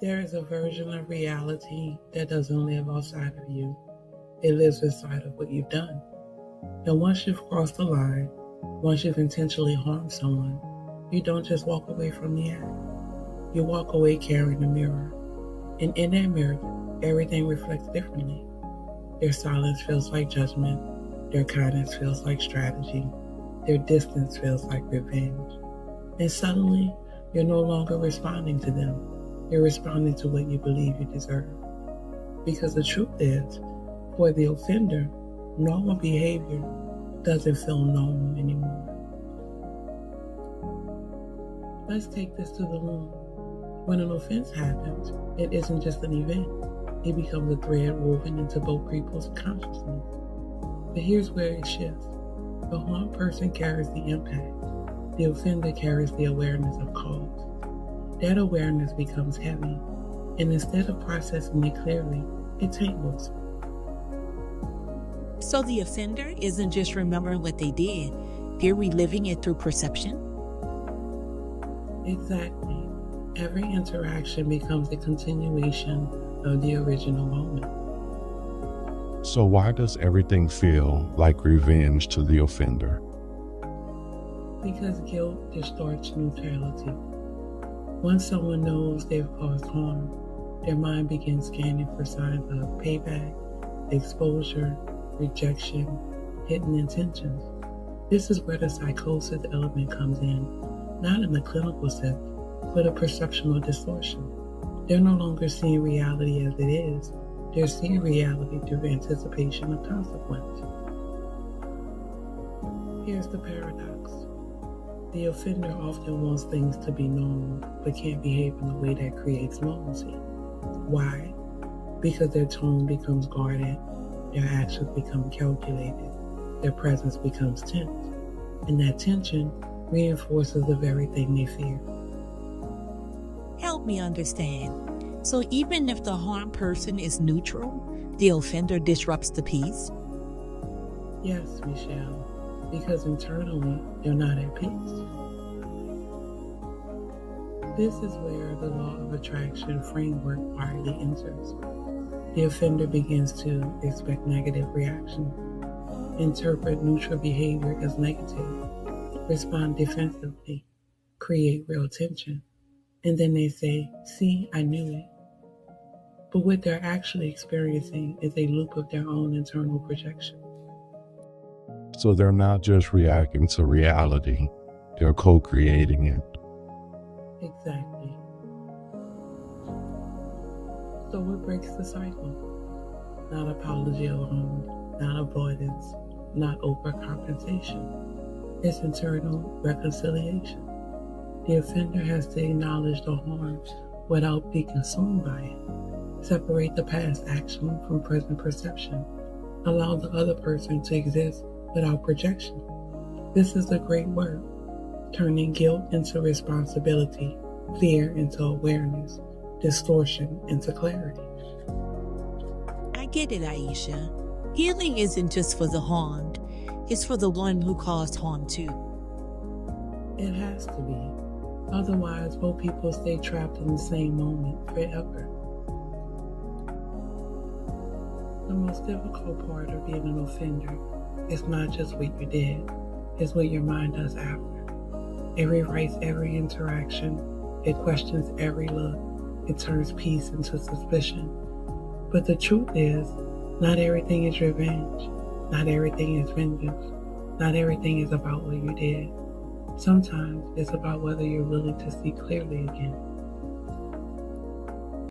There is a version of reality that doesn't live outside of you. It lives inside of what you've done. And once you've crossed the line, once you've intentionally harmed someone, you don't just walk away from the act. You walk away carrying a mirror. And in that mirror, everything reflects differently. Their silence feels like judgment. Their kindness feels like strategy. Their distance feels like revenge. And suddenly, you're no longer responding to them. You're responding to what you believe you deserve. Because the truth is, for the offender, normal behavior doesn't feel normal anymore. Let's take this to the womb. When an offense happens, it isn't just an event. It becomes a thread woven into both people's consciousness. But here's where it shifts. The harmed person carries the impact. The offender carries the awareness of cause. That awareness becomes heavy, and instead of processing it clearly, it tangles. So the offender isn't just remembering what they did, they're reliving it through perception? Exactly. Every interaction becomes a continuation of the original moment. So why does everything feel like revenge to the offender? Because guilt distorts neutrality. Once someone knows they've caused harm, their mind begins scanning for signs of payback, exposure, rejection, hidden intentions. This is where the psychosis element comes in, not in the clinical sense, but a perceptual distortion. They're no longer seeing reality as it is. They're seeing reality through anticipation of consequence. Here's the paradox. The offender often wants things to be normal, but can't behave in a way that creates normalcy. Why? Because their tone becomes guarded, their actions become calculated, their presence becomes tense, and that tension reinforces the very thing they fear. Help me understand. So even if the harmed person is neutral, the offender disrupts the peace? Yes, Michelle, because internally they're not at peace. This is where the law of attraction framework quietly enters. The offender begins to expect negative reaction, interpret neutral behavior as negative, respond defensively, create real tension, and then they say, "See, I knew it." But what they're actually experiencing is a loop of their own internal projection. So they're not just reacting to reality, they're co-creating it. Exactly. So what breaks the cycle? Not apology alone, not avoidance, not overcompensation. It's internal reconciliation. The offender has to acknowledge the harm without being consumed by it. Separate the past action from present perception. Allow the other person to exist without projection. This is the great work, turning guilt into responsibility, fear into awareness, distortion into clarity. I get it, Aisha. Healing isn't just for the harmed, it's for the one who caused harm too. It has to be. Otherwise, both people stay trapped in the same moment forever. The most difficult part of being an offender is not just what you did, it's what your mind does after. It rewrites every interaction, it questions every look, it turns peace into suspicion. But the truth is, not everything is revenge, not everything is vengeance, not everything is about what you did. Sometimes it's about whether you're willing to see clearly again.